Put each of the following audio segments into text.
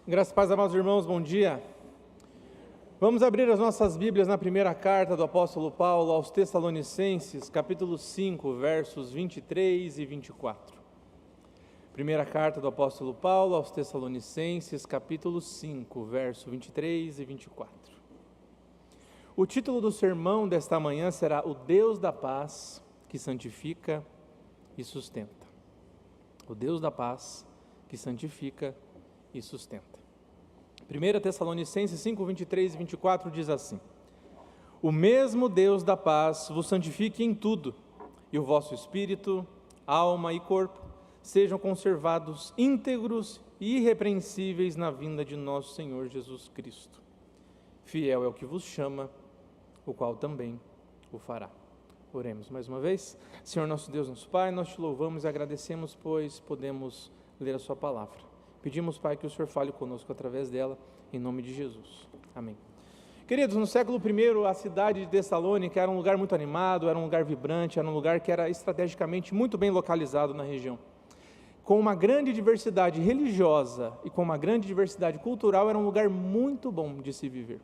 Graças e paz, amados irmãos, bom dia. Vamos abrir as nossas Bíblias na primeira carta do apóstolo Paulo aos Tessalonicenses, capítulo 5, versos 23 e 24. Primeira carta do apóstolo Paulo aos Tessalonicenses, capítulo 5, verso 23 e 24. O título do sermão desta manhã será O Deus da Paz que santifica e sustenta. O Deus da Paz que santifica e sustenta. 1 Tessalonicenses 5, 23 e 24 diz assim: O mesmo Deus da paz vos santifique em tudo, e o vosso espírito, alma e corpo sejam conservados íntegros e irrepreensíveis na vinda de nosso Senhor Jesus Cristo. Fiel é o que vos chama, o qual também o fará. Oremos mais uma vez. Senhor nosso Deus, nosso Pai, nós te louvamos e agradecemos, pois podemos ler a sua palavra. Pedimos, Pai, que o Senhor fale conosco através dela, em nome de Jesus. Amém. Queridos, no século I, a cidade de Tessalônica era um lugar muito animado, era um lugar vibrante, era um lugar que era estrategicamente muito bem localizado na região. Com uma grande diversidade religiosa e com uma grande diversidade cultural, era um lugar muito bom de se viver.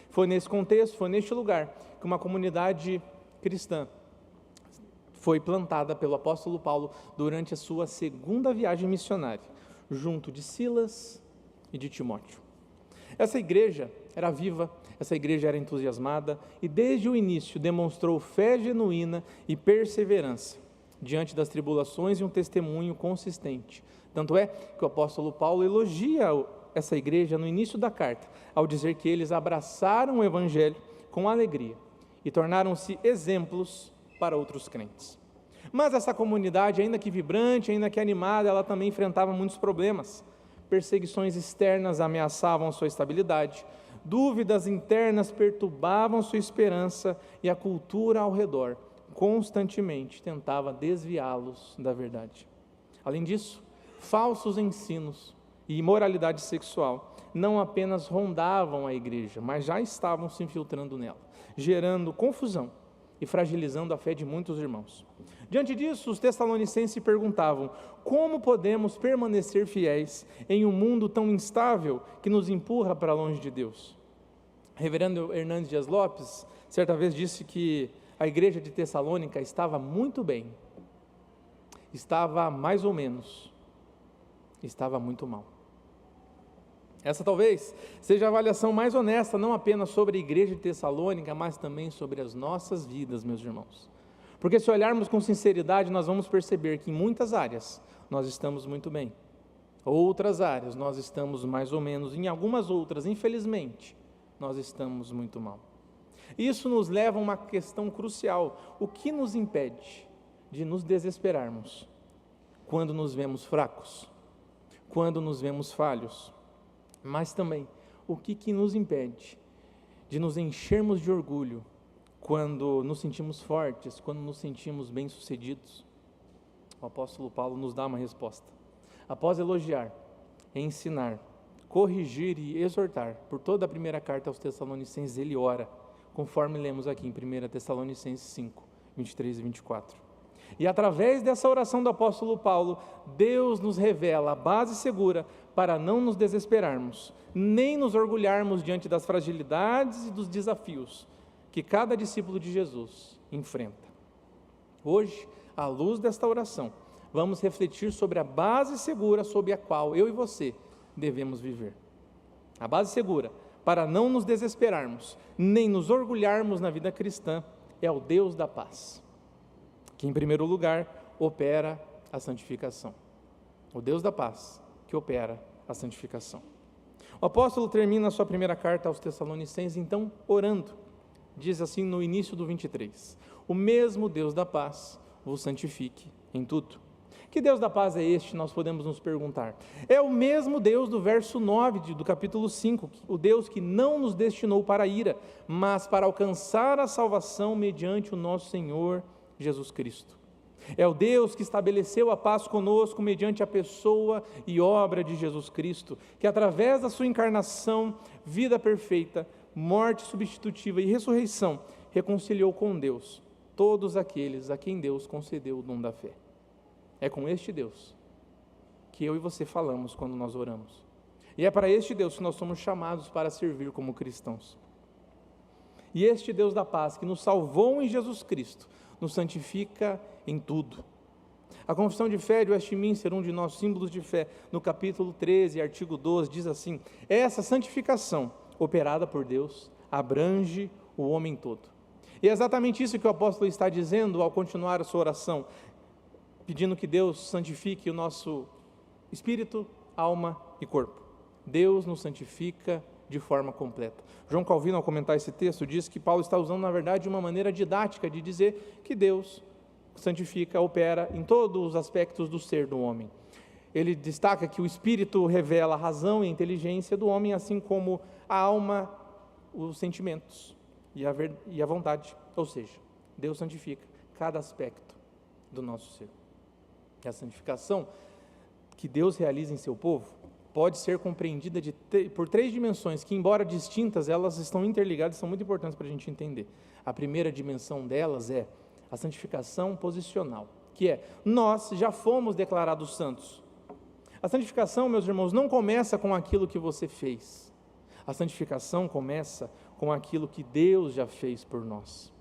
Foi nesse contexto, foi neste lugar, que uma comunidade cristã foi plantada pelo apóstolo Paulo durante a sua segunda viagem missionária, junto de Silas e de Timóteo. Essa igreja era viva, essa igreja era entusiasmada e desde o início demonstrou fé genuína e perseverança diante das tribulações e um testemunho consistente. Tanto é que o apóstolo Paulo elogia essa igreja no início da carta, ao dizer que eles abraçaram o evangelho com alegria e tornaram-se exemplos para outros crentes. Mas essa comunidade, ainda que vibrante, ainda que animada, ela também enfrentava muitos problemas. Perseguições externas ameaçavam sua estabilidade, dúvidas internas perturbavam sua esperança e a cultura ao redor constantemente tentava desviá-los da verdade. Além disso, falsos ensinos e imoralidade sexual não apenas rondavam a igreja, mas já estavam se infiltrando nela, gerando confusão e fragilizando a fé de muitos irmãos. Diante disso, os tessalonicenses se perguntavam: como podemos permanecer fiéis em um mundo tão instável que nos empurra para longe de Deus? Reverendo Hernandes Dias Lopes, certa vez disse que a igreja de Tessalônica estava muito bem, estava mais ou menos, estava muito mal. Essa talvez seja a avaliação mais honesta, não apenas sobre a igreja de Tessalônica, mas também sobre as nossas vidas, meus irmãos. Porque se olharmos com sinceridade, nós vamos perceber que em muitas áreas nós estamos muito bem. Outras áreas nós estamos mais ou menos, em algumas outras, infelizmente, nós estamos muito mal. Isso nos leva a uma questão crucial: o que nos impede de nos desesperarmos quando nos vemos fracos, quando nos vemos falhos? Mas também, o que nos impede de nos enchermos de orgulho quando nos sentimos fortes, quando nos sentimos bem-sucedidos? O apóstolo Paulo nos dá uma resposta. Após elogiar, ensinar, corrigir e exortar, por toda a primeira carta aos Tessalonicenses, ele ora, conforme lemos aqui em 1 Tessalonicenses 5, 23 e 24. E através dessa oração do apóstolo Paulo, Deus nos revela a base segura para não nos desesperarmos, nem nos orgulharmos diante das fragilidades e dos desafios que cada discípulo de Jesus enfrenta. Hoje, à luz desta oração, vamos refletir sobre a base segura sob a qual eu e você devemos viver. A base segura para não nos desesperarmos, nem nos orgulharmos na vida cristã, é o Deus da paz, que em primeiro lugar opera a santificação. O Deus da paz que opera a santificação. O apóstolo termina a sua primeira carta aos Tessalonicenses, então, orando. Diz assim no início do 23: O mesmo Deus da paz vos santifique em tudo. Que Deus da paz é este? Nós podemos nos perguntar. É o mesmo Deus do verso 9 do capítulo 5, o Deus que não nos destinou para a ira, mas para alcançar a salvação mediante o nosso Senhor Jesus Cristo. É o Deus que estabeleceu a paz conosco mediante a pessoa e obra de Jesus Cristo, que através da sua encarnação, vida perfeita, morte substitutiva e ressurreição, reconciliou com Deus todos aqueles a quem Deus concedeu o dom da fé. É com este Deus que eu e você falamos quando nós oramos. E é para este Deus que nós somos chamados para servir como cristãos. E este Deus da paz, que nos salvou em Jesus Cristo, nos santifica em tudo. A confissão de fé de Westminster, um de nossos símbolos de fé, no capítulo 13, artigo 12, diz assim: essa santificação, operada por Deus, abrange o homem todo. E é exatamente isso que o apóstolo está dizendo ao continuar a sua oração, pedindo que Deus santifique o nosso espírito, alma e corpo. Deus nos santifica de forma completa. João Calvino, ao comentar esse texto, diz que Paulo está usando, na verdade, uma maneira didática de dizer que Deus santifica, opera em todos os aspectos do ser do homem. Ele destaca que o espírito revela a razão e a inteligência do homem, assim como a alma, os sentimentos e a vontade. Ou seja, Deus santifica cada aspecto do nosso ser. E a santificação que Deus realiza em seu povo pode ser compreendida por três dimensões que, embora distintas, elas estão interligadas e são muito importantes para a gente entender. A primeira dimensão delas é a santificação posicional, que é: nós já fomos declarados santos. A santificação, meus irmãos, não começa com aquilo que você fez. A santificação começa com aquilo que Deus já fez por nós.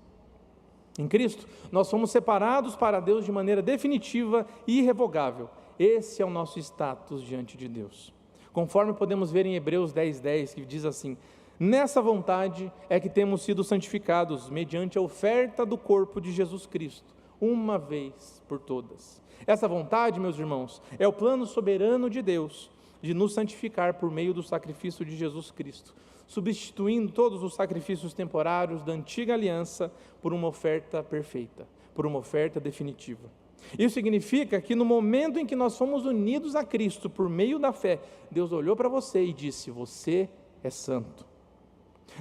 Em Cristo, nós fomos separados para Deus de maneira definitiva e irrevogável. Esse é o nosso status diante de Deus. Conforme podemos ver em Hebreus 10:10, que diz assim: nessa vontade é que temos sido santificados, mediante a oferta do corpo de Jesus Cristo, uma vez por todas. Essa vontade, meus irmãos, é o plano soberano de Deus, de nos santificar por meio do sacrifício de Jesus Cristo, substituindo todos os sacrifícios temporários da antiga aliança por uma oferta perfeita, por uma oferta definitiva. Isso significa que no momento em que nós fomos unidos a Cristo por meio da fé, Deus olhou para você e disse: você é santo.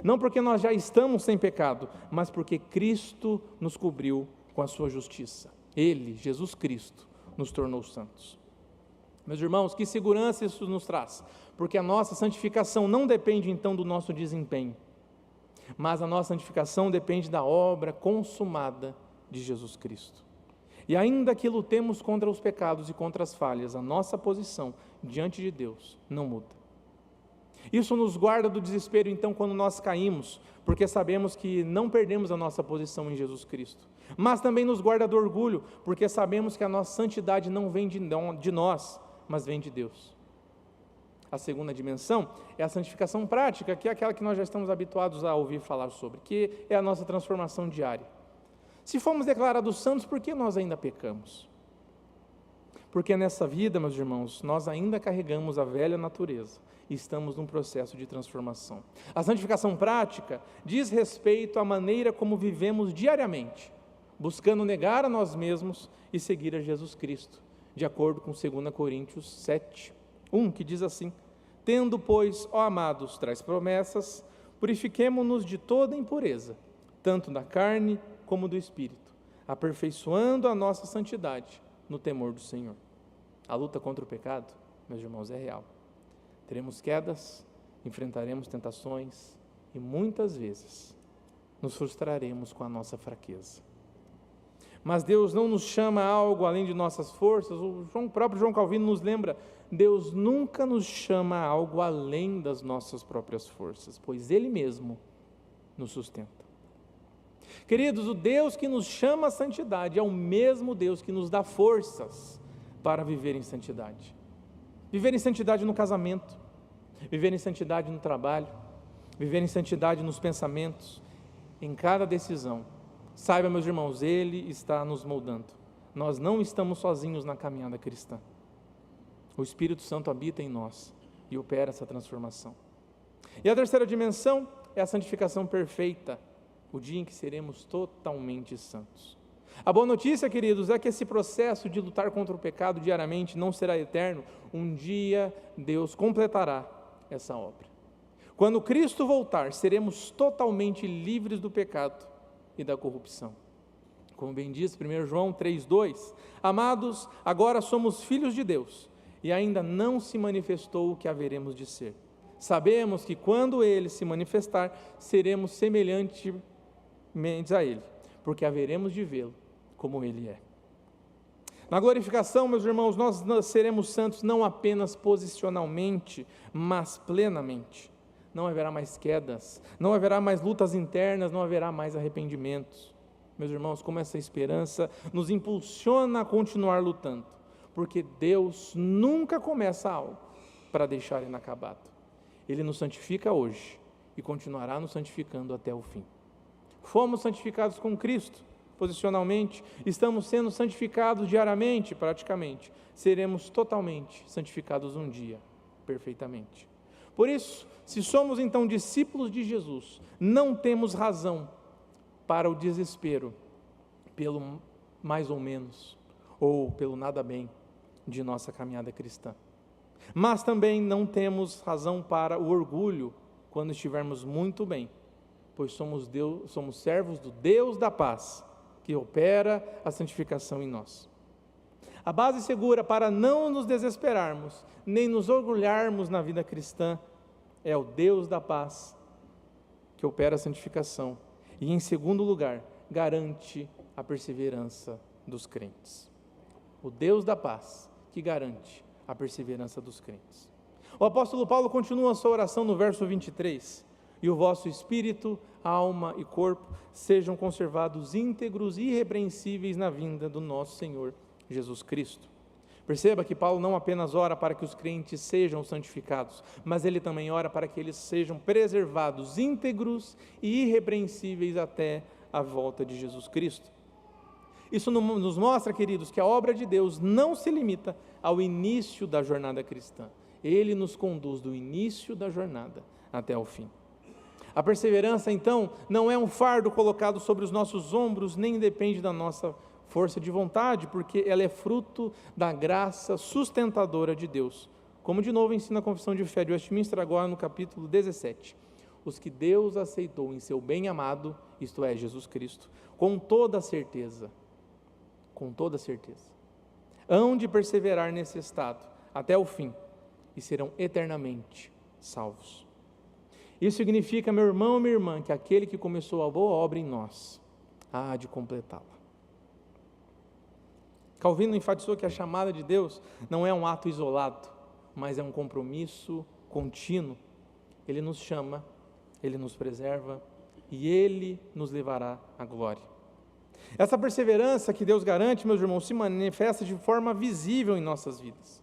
Não porque nós já estamos sem pecado, mas porque Cristo nos cobriu com a sua justiça. Ele, Jesus Cristo, nos tornou santos. Meus irmãos, que segurança isso nos traz, porque a nossa santificação não depende então do nosso desempenho, mas a nossa santificação depende da obra consumada de Jesus Cristo. E ainda que lutemos contra os pecados e contra as falhas, a nossa posição diante de Deus não muda. Isso nos guarda do desespero então quando nós caímos, porque sabemos que não perdemos a nossa posição em Jesus Cristo. Mas também nos guarda do orgulho, porque sabemos que a nossa santidade não vem de nós, mas vem de Deus. A segunda dimensão é a santificação prática, que é aquela que nós já estamos habituados a ouvir falar sobre, que é a nossa transformação diária. Se fomos declarados santos, por que nós ainda pecamos? Porque nessa vida, meus irmãos, nós ainda carregamos a velha natureza e estamos num processo de transformação. A santificação prática diz respeito à maneira como vivemos diariamente, buscando negar a nós mesmos e seguir a Jesus Cristo, de acordo com 2 Coríntios 7:1, que diz assim: tendo, pois, ó amados, tais promessas, purifiquemo-nos de toda impureza, tanto da carne como do espírito, aperfeiçoando a nossa santidade no temor do Senhor. A luta contra o pecado, meus irmãos, é real. Teremos quedas, enfrentaremos tentações e muitas vezes nos frustraremos com a nossa fraqueza. Mas Deus não nos chama a algo além de nossas forças. O próprio João Calvino nos lembra: Deus nunca nos chama a algo além das nossas próprias forças, pois Ele mesmo nos sustenta. Queridos, o Deus que nos chama à santidade é o mesmo Deus que nos dá forças para viver em santidade. Viver em santidade no casamento, viver em santidade no trabalho, viver em santidade nos pensamentos, em cada decisão. Saiba, meus irmãos, Ele está nos moldando. Nós não estamos sozinhos na caminhada cristã. O Espírito Santo habita em nós e opera essa transformação. E a terceira dimensão é a santificação perfeita, o dia em que seremos totalmente santos. A boa notícia, queridos, é que esse processo de lutar contra o pecado diariamente não será eterno. Um dia Deus completará essa obra. Quando Cristo voltar, seremos totalmente livres do pecado e da corrupção. Como bem diz 1 João 3:2, amados, agora somos filhos de Deus e ainda não se manifestou o que haveremos de ser. Sabemos que quando Ele se manifestar, seremos semelhantes a Ele, porque haveremos de vê-lo como Ele é. Na glorificação, meus irmãos, nós seremos santos não apenas posicionalmente, mas plenamente. Não haverá mais quedas, não haverá mais lutas internas, não haverá mais arrependimentos. Meus irmãos, como essa esperança nos impulsiona a continuar lutando, porque Deus nunca começa algo para deixar inacabado. Ele nos santifica hoje e continuará nos santificando até o fim. Fomos santificados com Cristo, posicionalmente, estamos sendo santificados diariamente, praticamente. Seremos totalmente santificados um dia, perfeitamente. Por isso, se somos então discípulos de Jesus, não temos razão para o desespero, pelo mais ou menos, ou pelo nada bem de nossa caminhada cristã. Mas também não temos razão para o orgulho quando estivermos muito bem, pois somos servos do Deus da paz, que opera a santificação em nós. A base segura para não nos desesperarmos, nem nos orgulharmos na vida cristã, é o Deus da paz, que opera a santificação, e em segundo lugar, garante a perseverança dos crentes. O Deus da paz, que garante a perseverança dos crentes. O apóstolo Paulo continua a sua oração no verso 23, e o vosso espírito, alma e corpo sejam conservados íntegros e irrepreensíveis na vinda do nosso Senhor Jesus Cristo. Perceba que Paulo não apenas ora para que os crentes sejam santificados, mas ele também ora para que eles sejam preservados íntegros e irrepreensíveis até a volta de Jesus Cristo. Isso nos mostra, queridos, que a obra de Deus não se limita ao início da jornada cristã. Ele nos conduz do início da jornada até o fim. A perseverança, então, não é um fardo colocado sobre os nossos ombros, nem depende da nossa força de vontade, porque ela é fruto da graça sustentadora de Deus. Como de novo ensina a Confissão de Fé de Westminster, agora no capítulo 17. Os que Deus aceitou em seu bem-amado, isto é, Jesus Cristo, com toda certeza, hão de perseverar nesse estado até o fim e serão eternamente salvos. Isso significa, meu irmão e minha irmã, que aquele que começou a boa obra em nós, há de completá-la. Calvino enfatizou que a chamada de Deus não é um ato isolado, mas é um compromisso contínuo. Ele nos chama, Ele nos preserva e Ele nos levará à glória. Essa perseverança que Deus garante, meus irmãos, se manifesta de forma visível em nossas vidas.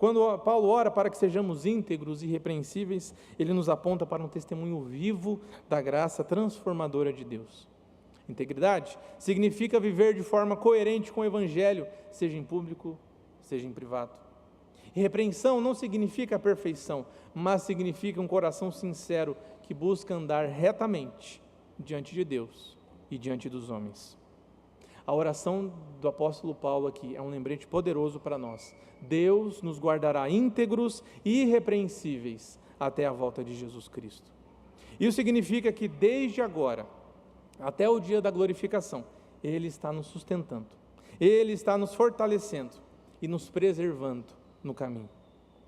Quando Paulo ora para que sejamos íntegros e irrepreensíveis, ele nos aponta para um testemunho vivo da graça transformadora de Deus. Integridade significa viver de forma coerente com o Evangelho, seja em público, seja em privado. Irrepreensão não significa perfeição, mas significa um coração sincero que busca andar retamente diante de Deus e diante dos homens. A oração do apóstolo Paulo aqui é um lembrete poderoso para nós. Deus nos guardará íntegros e irrepreensíveis até a volta de Jesus Cristo. Isso significa que desde agora, até o dia da glorificação, Ele está nos sustentando, Ele está nos fortalecendo e nos preservando no caminho.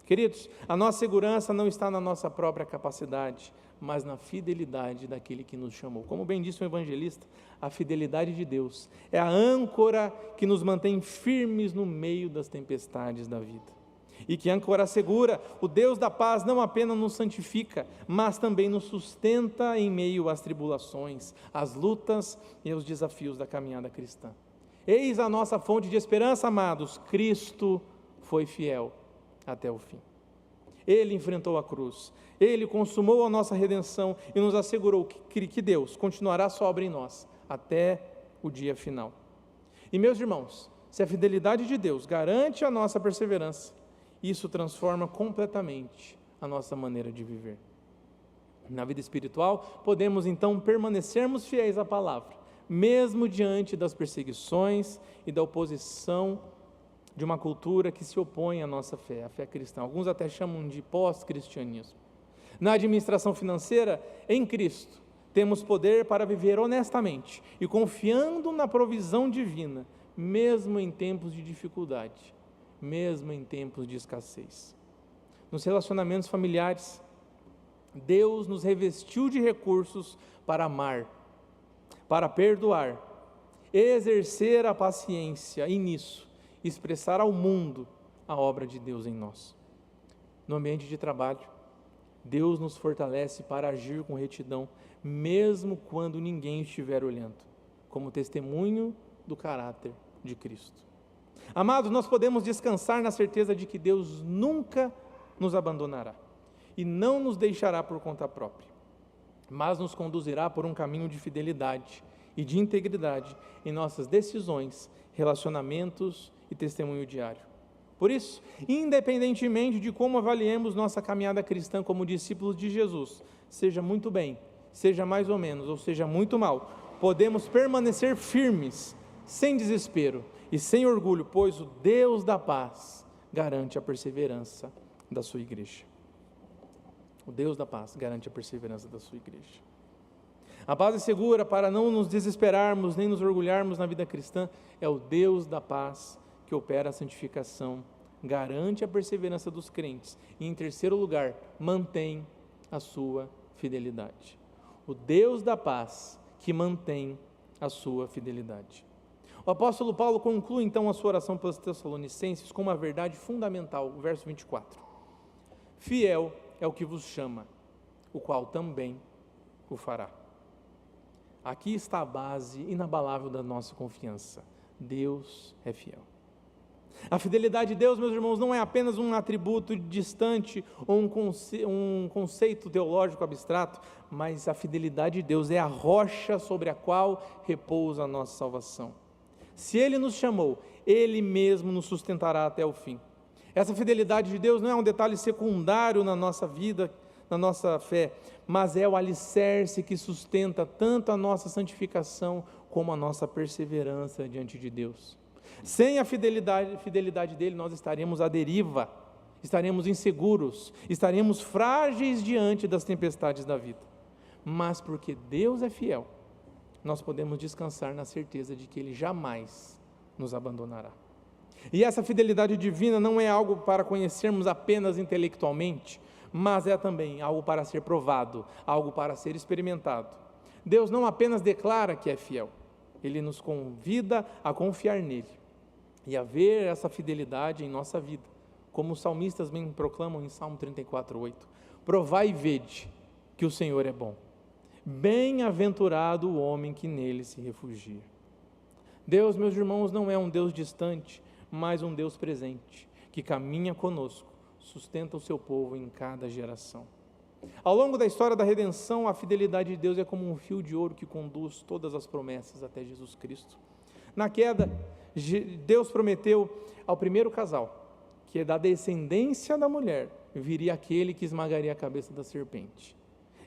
Queridos, a nossa segurança não está na nossa própria capacidade, mas na fidelidade daquele que nos chamou. Como bem disse o evangelista, a fidelidade de Deus é a âncora que nos mantém firmes no meio das tempestades da vida. E que âncora segura, o Deus da paz não apenas nos santifica, mas também nos sustenta em meio às tribulações, às lutas e aos desafios da caminhada cristã. Eis a nossa fonte de esperança, amados. Cristo foi fiel até o fim. Ele enfrentou a cruz, Ele consumou a nossa redenção e nos assegurou que Deus continuará sua obra em nós até o dia final. E meus irmãos, se a fidelidade de Deus garante a nossa perseverança, isso transforma completamente a nossa maneira de viver. Na vida espiritual, podemos então permanecermos fiéis à palavra, mesmo diante das perseguições e da oposição de uma cultura que se opõe à nossa fé, à fé cristã. Alguns até chamam de pós-cristianismo. Na administração financeira, em Cristo, temos poder para viver honestamente e confiando na provisão divina, mesmo em tempos de dificuldade, mesmo em tempos de escassez. Nos relacionamentos familiares, Deus nos revestiu de recursos para amar, para perdoar, exercer a paciência e nisso expressar ao mundo a obra de Deus em nós. No ambiente de trabalho, Deus nos fortalece para agir com retidão, mesmo quando ninguém estiver olhando, como testemunho do caráter de Cristo. Amados, nós podemos descansar na certeza de que Deus nunca nos abandonará e não nos deixará por conta própria, mas nos conduzirá por um caminho de fidelidade e de integridade em nossas decisões, relacionamentos e testemunho diário. Por isso, independentemente de como avaliemos nossa caminhada cristã como discípulos de Jesus, seja muito bem, seja mais ou menos, ou seja muito mal, podemos permanecer firmes, sem desespero e sem orgulho, pois o Deus da paz garante a perseverança da sua igreja. O Deus da paz garante a perseverança da sua igreja. A base segura para não nos desesperarmos nem nos orgulharmos na vida cristã é o Deus da paz que opera a santificação, garante a perseverança dos crentes e, em terceiro lugar, mantém a sua fidelidade. O Deus da paz que mantém a sua fidelidade. O apóstolo Paulo conclui então a sua oração pelos Tessalonicenses com uma verdade fundamental, o verso 24. Fiel é o que vos chama, o qual também o fará. Aqui está a base inabalável da nossa confiança. Deus é fiel. A fidelidade de Deus, meus irmãos, não é apenas um atributo distante ou um conceito teológico abstrato, mas a fidelidade de Deus é a rocha sobre a qual repousa a nossa salvação. Se Ele nos chamou, Ele mesmo nos sustentará até o fim. Essa fidelidade de Deus não é um detalhe secundário na nossa vida, na nossa fé, mas é o alicerce que sustenta tanto a nossa santificação como a nossa perseverança diante de Deus. Sem a fidelidade dele, nós estaremos à deriva, estaremos inseguros, estaremos frágeis diante das tempestades da vida. Mas porque Deus é fiel, nós podemos descansar na certeza de que Ele jamais nos abandonará. E essa fidelidade divina não é algo para conhecermos apenas intelectualmente, mas é também algo para ser provado, algo para ser experimentado. Deus não apenas declara que é fiel, Ele nos convida a confiar nele e a ver essa fidelidade em nossa vida, como os salmistas bem proclamam em Salmo 34:8. Provai e vede que o Senhor é bom. Bem-aventurado o homem que nele se refugia. Deus, meus irmãos, não é um Deus distante, mas um Deus presente, que caminha conosco, sustenta o seu povo em cada geração. Ao longo da história da redenção, a fidelidade de Deus é como um fio de ouro que conduz todas as promessas até Jesus Cristo. Na queda, Deus prometeu ao primeiro casal que da descendência da mulher viria aquele que esmagaria a cabeça da serpente.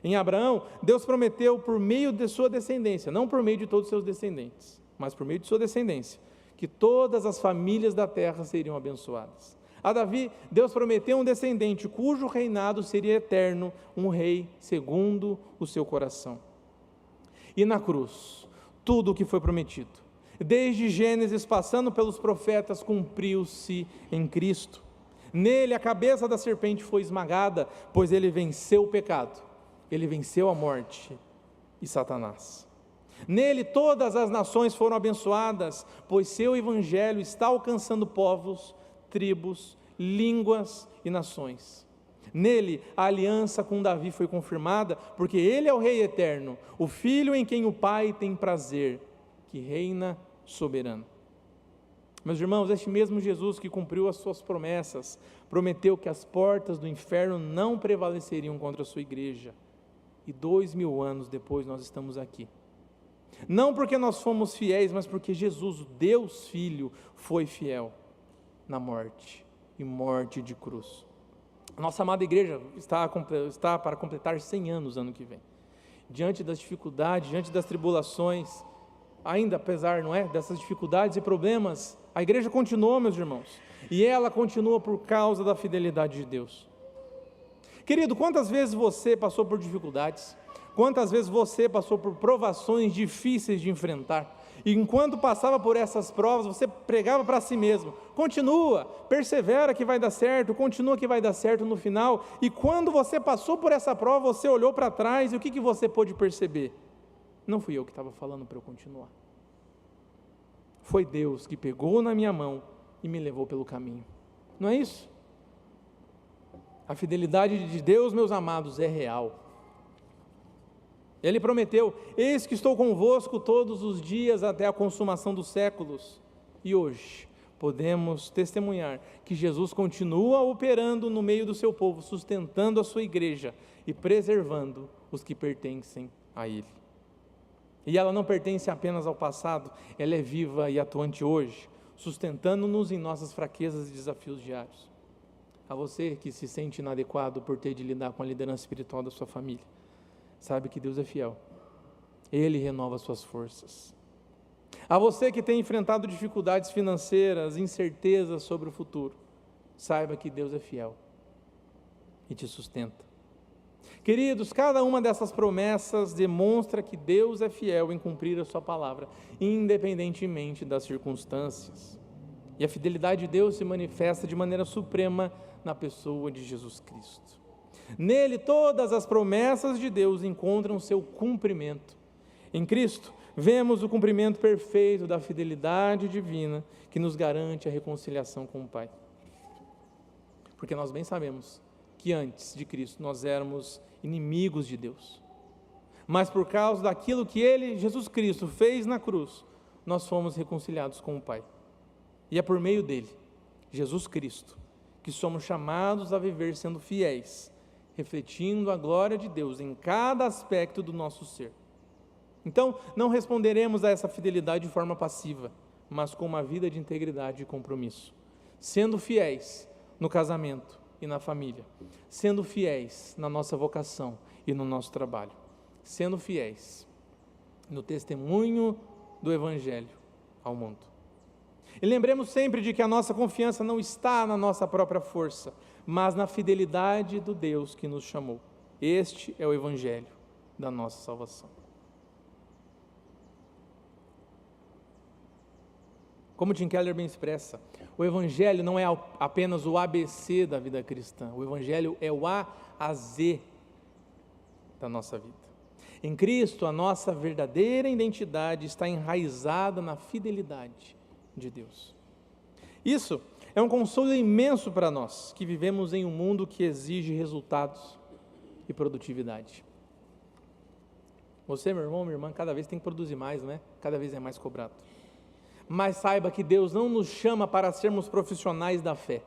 Em Abraão, Deus prometeu por meio de sua descendência, não por meio de todos os seus descendentes, mas por meio de sua descendência, que todas as famílias da terra seriam abençoadas. A Davi, Deus prometeu um descendente cujo reinado seria eterno, um rei segundo o seu coração. E na cruz, tudo o que foi prometido, desde Gênesis passando pelos profetas, cumpriu-se em Cristo. Nele a cabeça da serpente foi esmagada, pois ele venceu o pecado, ele venceu a morte e Satanás. Nele todas as nações foram abençoadas, pois seu evangelho está alcançando povos, tribos, línguas e nações. Nele a aliança com Davi foi confirmada, porque ele é o rei eterno, o filho em quem o Pai tem prazer, que reina soberano. Meus irmãos, este mesmo Jesus que cumpriu as suas promessas, prometeu que as portas do inferno não prevaleceriam contra a sua igreja, e 2000 anos depois nós estamos aqui. Não porque nós fomos fiéis, mas porque Jesus, Deus Filho, foi fiel na morte, e morte de cruz. Nossa amada igreja está para completar 100 anos ano que vem. Diante das dificuldades, diante das tribulações, ainda apesar, dessas dificuldades e problemas, a igreja continuou, meus irmãos, e ela continua por causa da fidelidade de Deus. Querido, quantas vezes você passou por dificuldades? Quantas vezes você passou por provações difíceis de enfrentar? E enquanto passava por essas provas, você pregava para si mesmo: continua, persevera que vai dar certo, continua que vai dar certo no final. E quando você passou por essa prova, você olhou para trás, e o que você pôde perceber? Não fui eu que estava falando para eu continuar. Foi Deus que pegou na minha mão e me levou pelo caminho. Não é isso? A fidelidade de Deus, meus amados, é real. Ele prometeu: eis que estou convosco todos os dias até a consumação dos séculos. E hoje podemos testemunhar que Jesus continua operando no meio do seu povo, sustentando a sua igreja e preservando os que pertencem a Ele. E ela não pertence apenas ao passado, ela é viva e atuante hoje, sustentando-nos em nossas fraquezas e desafios diários. A você que se sente inadequado por ter de lidar com a liderança espiritual da sua família, sabe que Deus é fiel. Ele renova suas forças. A você que tem enfrentado dificuldades financeiras, incertezas sobre o futuro, saiba que Deus é fiel e te sustenta. Queridos, cada uma dessas promessas demonstra que Deus é fiel em cumprir a sua palavra, independentemente das circunstâncias. E a fidelidade de Deus se manifesta de maneira suprema na pessoa de Jesus Cristo. Nele, todas as promessas de Deus encontram seu cumprimento. Em Cristo, vemos o cumprimento perfeito da fidelidade divina que nos garante a reconciliação com o Pai. Porque nós bem sabemos que antes de Cristo nós éramos inimigos de Deus. Mas por causa daquilo que Ele, Jesus Cristo, fez na cruz, nós fomos reconciliados com o Pai. E é por meio dele, Jesus Cristo, que somos chamados a viver sendo fiéis, refletindo a glória de Deus em cada aspecto do nosso ser. Então, não responderemos a essa fidelidade de forma passiva, mas com uma vida de integridade e compromisso, sendo fiéis no casamento e na família, sendo fiéis na nossa vocação e no nosso trabalho, sendo fiéis no testemunho do Evangelho ao mundo. E lembremos sempre de que a nossa confiança não está na nossa própria força, mas na fidelidade do Deus que nos chamou. Este é o Evangelho da nossa salvação. Como Tim Keller bem expressa, o Evangelho não é apenas o ABC da vida cristã, o Evangelho é o A a Z da nossa vida. Em Cristo, a nossa verdadeira identidade está enraizada na fidelidade de Deus. Isso é um consolo imenso para nós, que vivemos em um mundo que exige resultados e produtividade. Você, meu irmão, minha irmã, cada vez tem que produzir mais, não é? Cada vez é mais cobrado. Mas saiba que Deus não nos chama para sermos profissionais da fé,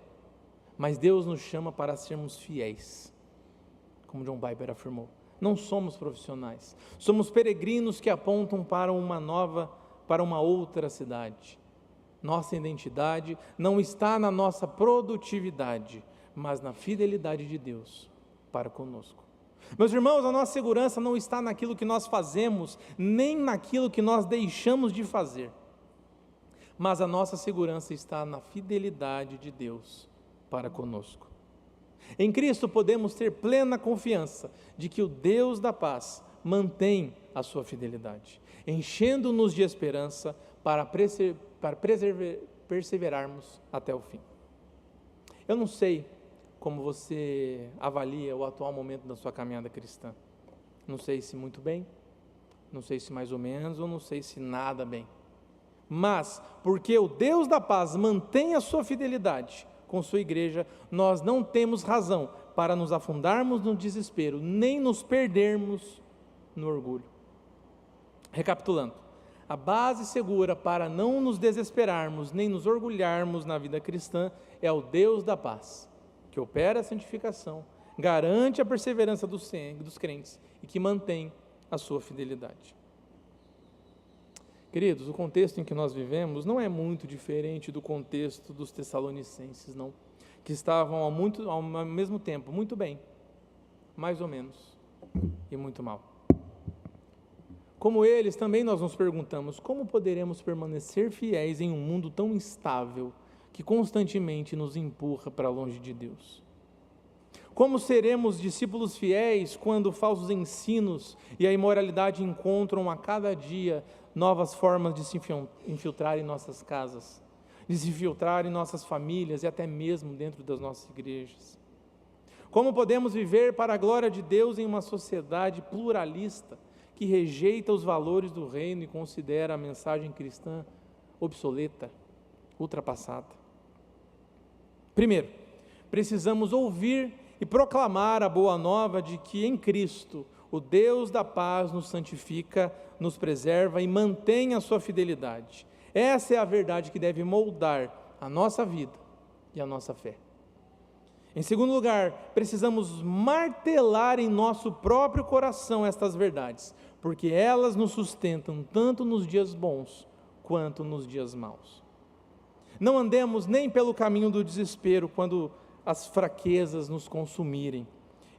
mas Deus nos chama para sermos fiéis, como John Piper afirmou. Não somos profissionais, somos peregrinos que apontam para uma outra cidade. Nossa identidade não está na nossa produtividade, mas na fidelidade de Deus para conosco. Meus irmãos, a nossa segurança não está naquilo que nós fazemos, nem naquilo que nós deixamos de fazer, mas a nossa segurança está na fidelidade de Deus para conosco. Em Cristo podemos ter plena confiança de que o Deus da paz mantém a sua fidelidade, enchendo-nos de esperança para perseverarmos até o fim. Eu não sei como você avalia o atual momento da sua caminhada cristã. Não sei se muito bem, não sei se mais ou menos, ou não sei se nada bem. Mas, porque o Deus da paz mantém a sua fidelidade com sua igreja, nós não temos razão para nos afundarmos no desespero, nem nos perdermos no orgulho. Recapitulando, a base segura para não nos desesperarmos, nem nos orgulharmos na vida cristã, é o Deus da paz, que opera a santificação, garante a perseverança dos crentes e que mantém a sua fidelidade. Queridos, o contexto em que nós vivemos não é muito diferente do contexto dos Tessalonicenses, não, que estavam ao mesmo tempo muito bem, mais ou menos, e muito mal. Como eles, também nós nos perguntamos, como poderemos permanecer fiéis em um mundo tão instável, que constantemente nos empurra para longe de Deus? Como seremos discípulos fiéis quando falsos ensinos e a imoralidade encontram a cada dia novas formas de se infiltrar em nossas casas, de se infiltrar em nossas famílias e até mesmo dentro das nossas igrejas? Como podemos viver para a glória de Deus em uma sociedade pluralista que rejeita os valores do reino e considera a mensagem cristã obsoleta, ultrapassada? Primeiro, precisamos ouvir e proclamar a boa nova de que em Cristo, o Deus da paz nos santifica, nos preserva e mantém a sua fidelidade. Essa é a verdade que deve moldar a nossa vida e a nossa fé. Em segundo lugar, precisamos martelar em nosso próprio coração estas verdades, porque elas nos sustentam tanto nos dias bons quanto nos dias maus. Não andemos nem pelo caminho do desespero quando as fraquezas nos consumirem,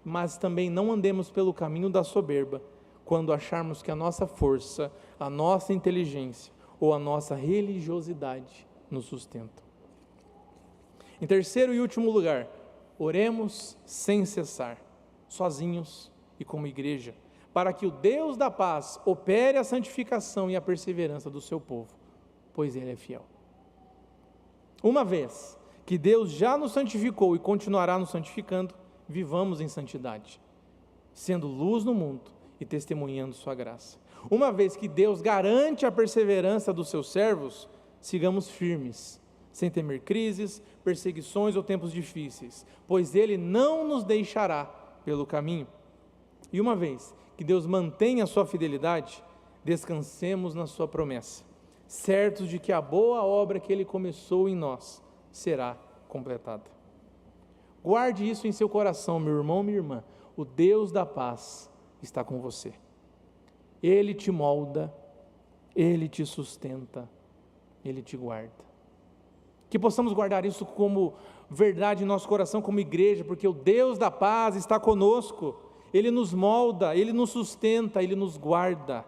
mas também não andemos pelo caminho da soberba quando acharmos que a nossa força, a nossa inteligência ou a nossa religiosidade nos sustentam. Em terceiro e último lugar, oremos sem cessar, sozinhos e como igreja, para que o Deus da paz opere a santificação e a perseverança do seu povo, pois Ele é fiel. Uma vez que Deus já nos santificou e continuará nos santificando, vivamos em santidade, sendo luz no mundo e testemunhando sua graça. Uma vez que Deus garante a perseverança dos seus servos, sigamos firmes, sem temer crises, perseguições ou tempos difíceis, pois Ele não nos deixará pelo caminho. E uma vez que Deus mantém a sua fidelidade, descansemos na sua promessa, certos de que a boa obra que Ele começou em nós será completada. Guarde isso em seu coração, meu irmão, minha irmã. O Deus da paz está com você. Ele te molda, Ele te sustenta, Ele te guarda. Que possamos guardar isso como verdade em nosso coração, como igreja, porque o Deus da paz está conosco. Ele nos molda, Ele nos sustenta, Ele nos guarda.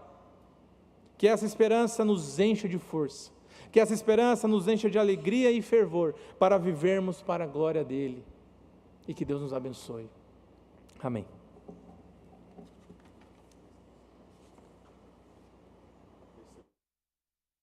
Que essa esperança nos encha de força, que essa esperança nos encha de alegria e fervor, para vivermos para a glória dEle, e que Deus nos abençoe. Amém.